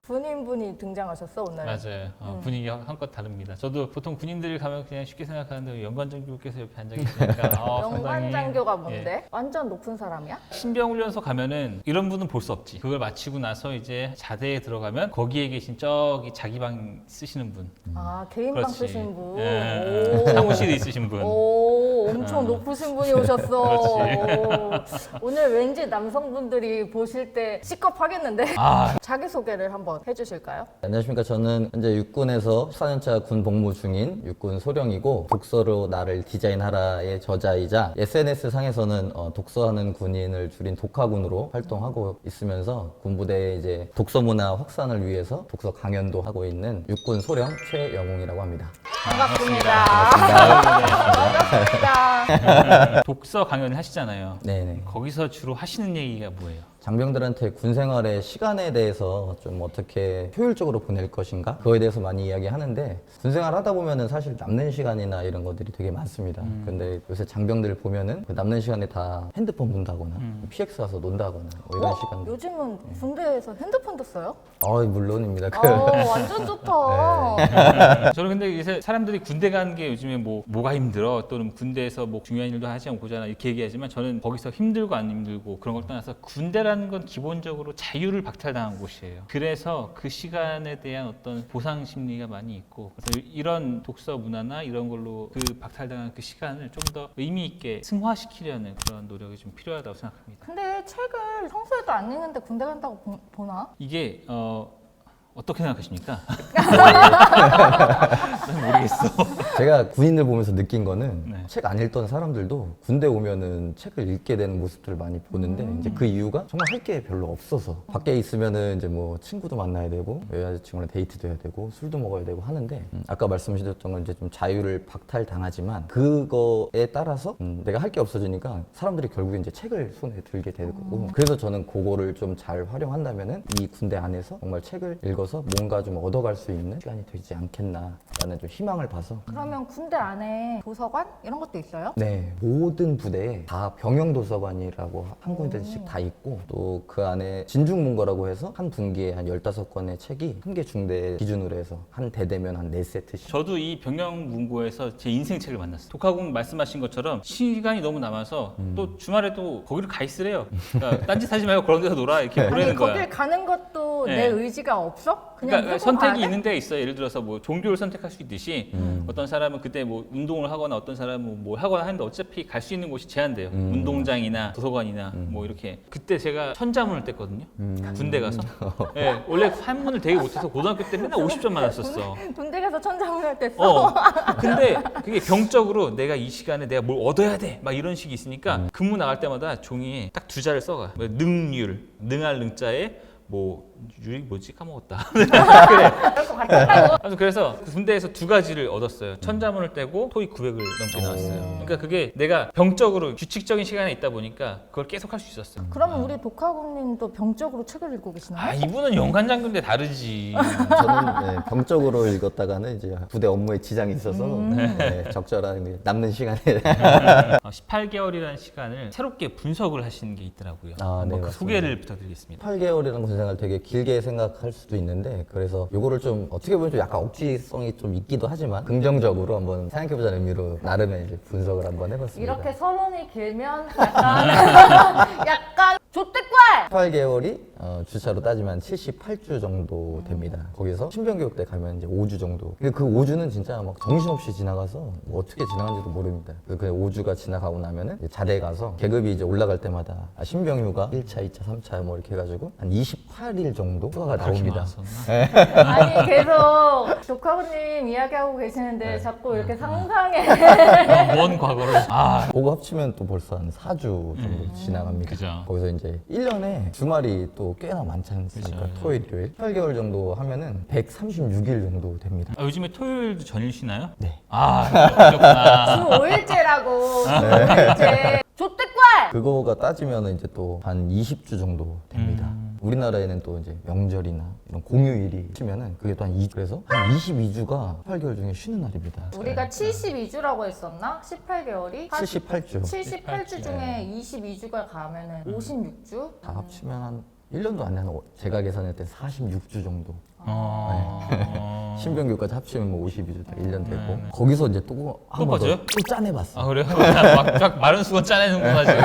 군인분이 등장하셨어 오늘. 맞아요. 분위기가 한껏 다릅니다. 저도 보통 군인들이 가면 그냥 쉽게 생각하는데 연관장교께서 옆에 앉아 계시니까 연관장교가 상당히, 뭔데? 예. 완전 높은 사람이야? 신병훈련소 가면은 이런 분은 볼 수 없지. 그걸 마치고 나서 이제 자대에 들어가면 거기에 계신 저기 자기 방 쓰시는 분. 아 개인방 그렇지. 쓰신 분. 예. 오. 사무실에 있으신 분. 오, 엄청 높으신 분이 오셨어. 그렇지. 오, 오늘 왠지 남성분들이 보실 때 시겁하겠는데? 아, 자기소개를 한번 해주실까요? 안녕하십니까. 저는 현재 육군에서 14년차 군 복무 중인 육군 소령이고 독서로 나를 디자인하라의 저자이자 SNS 상에서는 독서하는 군인을 줄인 독하군으로 활동하고 있으면서 군부대의 이제 독서 문화 확산을 위해서 독서 강연도 하고 있는 육군 소령 최영웅이라고 합니다. 반갑습니다. 반갑습니다. 반갑습니다. 독서 강연을 하시잖아요. 네네. 거기서 주로 하시는 얘기가 뭐예요? 장병들한테 군 생활의 시간에 대해서 좀 어떻게 효율적으로 보낼 것인가? 그거에 대해서 많이 이야기하는데 군 생활 하다 보면은 사실 남는 시간이나 이런 것들이 되게 많습니다. 근데 요새 장병들 보면은 그 남는 시간에 다 핸드폰 본다거나 PX 가서 논다거나 뭐 이런 시간들. 요즘은 군대에서 핸드폰도 써요? 물론입니다. 완전 좋다. 저는 근데 요새 사람들이 군대 가는 게 요즘에 뭐가 힘들어 또는 군대에서 뭐 중요한 일도 하지 않고 보잖아 이렇게 얘기하지만 저는 거기서 힘들고 안 힘들고 그런 걸 떠나서 군대라는 건 기본적으로 자유를 박탈당한 곳이에요. 그래서 그 시간에 대한 어떤 보상 심리가 많이 있고 그래서 이런 독서 문화나 이런 걸로 그 박탈당한 그 시간을 좀 더 의미 있게 승화시키려는 그런 노력이 좀 필요하다고 생각합니다. 근데 책을 평소에도 안 읽는데 군대 간다고 보나? 이게 어떻게 생각하십니까? 난 모르겠어. 제가 군인들 보면서 느낀 거는 네. 책 안 읽던 사람들도 군대 오면은 책을 읽게 되는 모습들을 많이 보는데 이제 그 이유가 정말 할 게 별로 없어서 밖에 있으면은 이제 뭐 친구도 만나야 되고 여자친구랑 데이트도 해야 되고 술도 먹어야 되고 하는데 아까 말씀하셨던 건 이제 좀 자유를 박탈당하지만 그거에 따라서 내가 할 게 없어지니까 사람들이 결국에 이제 책을 손에 들게 되는 거고 그래서 저는 그거를 좀 잘 활용한다면은 이 군대 안에서 정말 책을 읽어서 뭔가 좀 얻어갈 수 있는 시간이 되지 않겠나라는 좀 희망을 봐서 그러면 군대 안에 도서관 이런 것도 있어요? 네, 모든 부대에 다 병영도서관이라고 한 군데씩 다 있고 또 그 안에 진중문고라고 해서 한 분기에 한 15권의 책이 한 개 중대 기준으로 해서 한 대대면 한 4세트씩 저도 이 병영문고에서 제 인생 책을 만났어요. 독학군 말씀하신 것처럼 시간이 너무 남아서 또 주말에 또 거기를 가 있으래요. 그러니까 딴짓 하지 말고 그런 데서 놀아 이렇게 아니 보내는 거야. 거길 가는 것도 네. 내 의지가 없어? 그냥 그러니까 무조건 가야 선택이 돼? 있는 데가 있어요. 예를 들어서 뭐 종교를 선택할 수 있듯이 어떤 사람은 그때 뭐 운동을 하거나 어떤 사람은 뭐 하거나 하는데 어차피 갈 수 있는 곳이 제한돼요. 운동장이나 도서관이나 뭐 이렇게. 그때 제가 천자문을 뗐거든요. 군대 가서. 네, 원래 한문을 되게 못해서 고등학교 때 맨날 50점 맞았었어. 군대 가서 천자문을 뗐어? 근데 그게 병적으로 내가 이 시간에 내가 뭘 얻어야 돼. 막 이런 식이 있으니까 근무 나갈 때마다 종이에 딱 두 자를 써가. 뭐 능률, 능할 능자에 뭐 율이 뭐지 까먹었다. 그래. 아무튼 그래서 그 군대에서 두 가지를 얻었어요. 천자문을 떼고 토익 900을 넘게 나왔어요. 그러니까 그게 내가 병적으로 규칙적인 시간에 있다 보니까 그걸 계속 할 수 있었어요. 그러면 우리 독학원님도 병적으로 책을 읽고 계시나요? 아 이분은 연간장교인데 다르지. 저는 네, 병적으로 읽었다가는 이제 부대 업무에 지장이 있어서 네, 적절한 남는 시간에 18개월이라는 시간을 새롭게 분석을 하시는 게 있더라고요. 네, 한번 그 맞습니다. 소개를 부탁드리겠습니다. 8개월이라는 군생활 되게 길게 생각할 수도 있는데 그래서 요거를 좀 어떻게 보면 좀 약간 억지성이 좀 있기도 하지만 긍정적으로 한번 생각해보자는 의미로 나름의 이제 분석을 한번 해봤습니다. 이렇게 서론이 길면 약간 약간 좆대꿀! 8개월이 주차로 따지면 78주 정도 됩니다. 거기서 신병교육대 가면 이제 5주 정도. 근데 그 5주는 진짜 막 정신없이 지나가서 뭐 어떻게 지나간지도 모릅니다. 그 5주가 지나가고 나면은 이제 자대에 가서 계급이 이제 올라갈 때마다 신병휴가 1차, 2차, 3차 뭐 이렇게 해가지고 한 28일 정도 휴가가 나옵니다. 아니 계속 독학원님 이야기하고 계시는데 자꾸 이렇게 상상해. 먼 과거를. 그거 합치면 또 벌써 한 4주 정도 지나갑니다. 그죠. 거기서 이제 1년에 주말이 또 꽤나 많지 않습니까? 그죠. 토요일, 일요일. 8개월 정도 하면은 136일 정도 됩니다. 요즘에 토요일도 전일 쉬나요? 네. 그렇구나. 주 5일째라고. 주 5일째. 좆대꿀! 그거가 따지면 이제 또 한 20주 정도 됩니다. 우리나라에는 또 이제 명절이나 이런 공휴일이 치면은 그게 또 한 2주. 그래서 한 22주가 8개월 중에 쉬는 날입니다. 우리가 72주라고 했었나? 18개월이? 78주. 78주 중에 22주가 가면은 56주? 다 합치면 한 1년도 안 되는 제가 계산할 때 46주 정도. 신병 신병교까지 합치면 뭐 52주 딱 1년 되고 네. 거기서 이제 또 한 번 더 빠져요? 또 짜내봤어. 아 그래요? 막 마른 수건 짜내는구나 지금.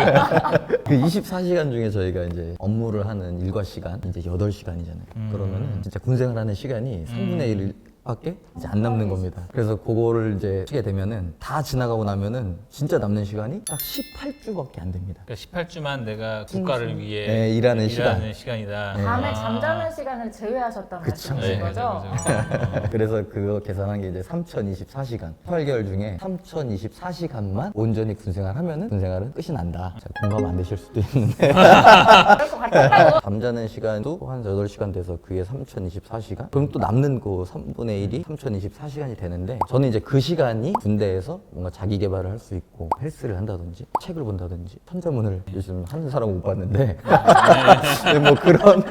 그 24시간 중에 저희가 이제 업무를 하는 일과 시간 이제 8시간이잖아요. 그러면은 진짜 군생활하는 시간이 3분의 1밖에 이제 안 남는 겁니다. 그래서 그거를 이제 치게 되면은 다 지나가고 나면은 진짜 남는 시간이 딱 18주밖에 안 됩니다. 그러니까 18주만 내가 국가를 위해 네, 일하는 시간이다. 밤에 아. 잠자는 시간을 제외하셨단 그쵸. 말씀이신 네, 거죠? 그죠. 그래서 그거 계산한 게 이제 3024시간 8개월 중에 3024시간만 온전히 군생활 하면은 군생활은 끝이 난다. 자, 공감 안 되실 수도 있는데 그럴 것 같았다고. 잠자는 시간도 한 8시간 돼서 그게 3024시간? 그럼 또 남는 그 3분의 1이 3024시간이 되는데 저는 이제 그 시간이 군대에서 뭔가 자기 개발을 할 수 있고 헬스를 한다든지 책을 본다든지 천자문을 요즘 하는 사람은 못 봤는데 네, 뭐 그런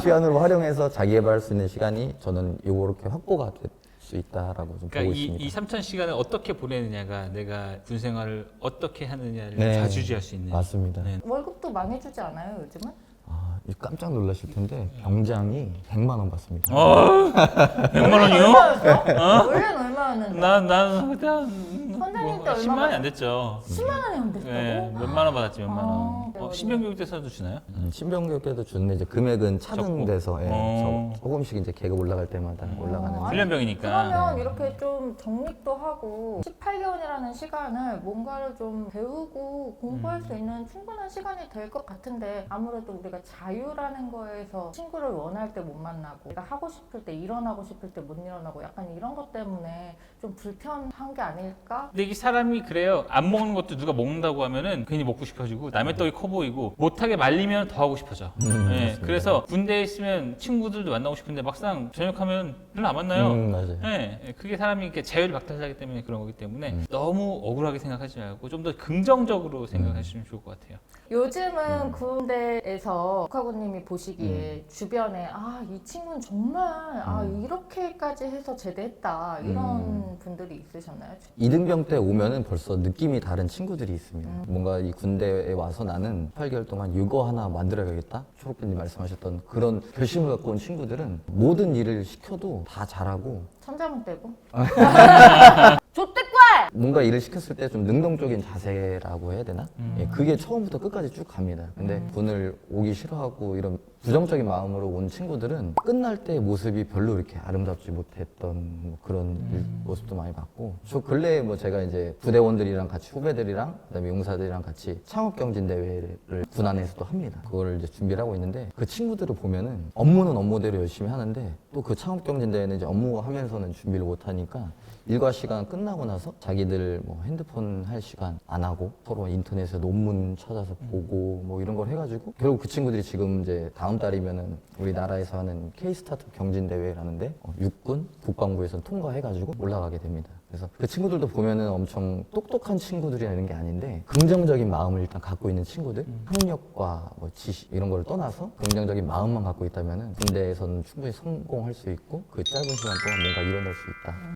시간으로 활용해서 자기 개발할 수 있는 시간이 저는 요렇게 확보가 될 수 있다라고 좀 보고 그러니까 있습니다. 이 3,000시간을 어떻게 보내느냐가 내가 군생활을 어떻게 하느냐를 네. 좌지우지할 수 있는. 맞습니다. 네. 월급도 많이 주지 않아요, 요즘은? 아, 깜짝 놀라실 텐데 병장이 100만 원 받습니다. 100만 원이요? 얼마였어? 원래는 얼마였는데? 난 그냥 선생님 때 10만 얼마 원이 안 됐죠. 10만 원이 안 됐다고? 네, 몇만 원 받았지 몇만 아, 원. 신병교육 때서도 주나요? 신병교육 때도 주는데 이제 금액은 차등돼서 어. 조금씩 이제 계급 올라갈 때마다 올라가는. 아니, 훈련병이니까. 그러면 이렇게 좀 정립도 하고 18개월이라는 시간을 뭔가를 좀 배우고 공부할 수 있는 충분한 시간이 될 것 같은데 아무래도 우리가 자유라는 거에서 친구를 원할 때 못 만나고 내가 하고 싶을 때 일어나고 싶을 때 못 일어나고 약간 이런 것 때문에 좀 불편한 게 아닐까? 근데 이게 사람이 그래요. 안 먹는 것도 누가 먹는다고 하면은 괜히 먹고 싶어지고 남의 떡이 커 보이고 못하게 말리면 더 하고 싶어져. 네, 맞습니다. 그래서 군대에 있으면 친구들도 만나고 싶은데 막상 전역하면 별로 안 만나요. 맞아요. 네, 그게 사람이 이렇게 자유를 박탈하기 때문에 그런 거기 때문에 너무 억울하게 생각하지 말고 좀 더 긍정적으로 생각하시면 좋을 것 같아요. 요즘은 군대에서 국화군님이 보시기에 주변에 이 친구는 정말 이렇게까지 해서 제대했다 이런 분들이 있으셨나요? 이등병 때 오면은 벌써 느낌이 다른 친구들이 있습니다. 뭔가 이 군대에 와서 나는 8개월 동안 이거 하나 만들어야겠다. 초록빈님 말씀하셨던 그런 결심을 갖고 온 친구들은 모든 일을 시켜도 다 잘하고 천자문 떼고 좆대꾸알! 뭔가 일을 시켰을 때 좀 능동적인 자세라고 해야 되나? 예, 그게 처음부터 끝까지 쭉 갑니다. 근데 군을 오기 싫어하고 이런 부정적인 마음으로 온 친구들은 끝날 때 모습이 별로 이렇게 아름답지 못했던 뭐 그런 모습도 많이 봤고 저 근래에 뭐 제가 이제 부대원들이랑 같이 후배들이랑 그다음에 용사들이랑 같이 창업경진대회를 군 안에서 또 합니다. 그걸 이제 준비를 하고 있는데 그 친구들을 보면은 업무는 업무대로 열심히 하는데 또 그 창업경진대회는 이제 업무 하면서는 준비를 못 하니까 일과 시간 끝나고 나서 자기들 뭐 핸드폰 할 시간 안 하고 서로 인터넷에 논문 찾아서 보고 뭐 이런 걸 해가지고 결국 그 친구들이 지금 이제 다음 달이면은 우리나라에서 하는 K-스타트 경진대회라는데 육군 국방부에서 통과해가지고 올라가게 됩니다. 그래서 그 친구들도 보면은 엄청 똑똑한 친구들이라는 게 아닌데 긍정적인 마음을 일단 갖고 있는 친구들 학력과 뭐 지식 이런 걸 떠나서 긍정적인 마음만 갖고 있다면은 군대에서는 충분히 성공할 수 있고 그 짧은 시간 동안 뭔가 이뤄낼 수 있다.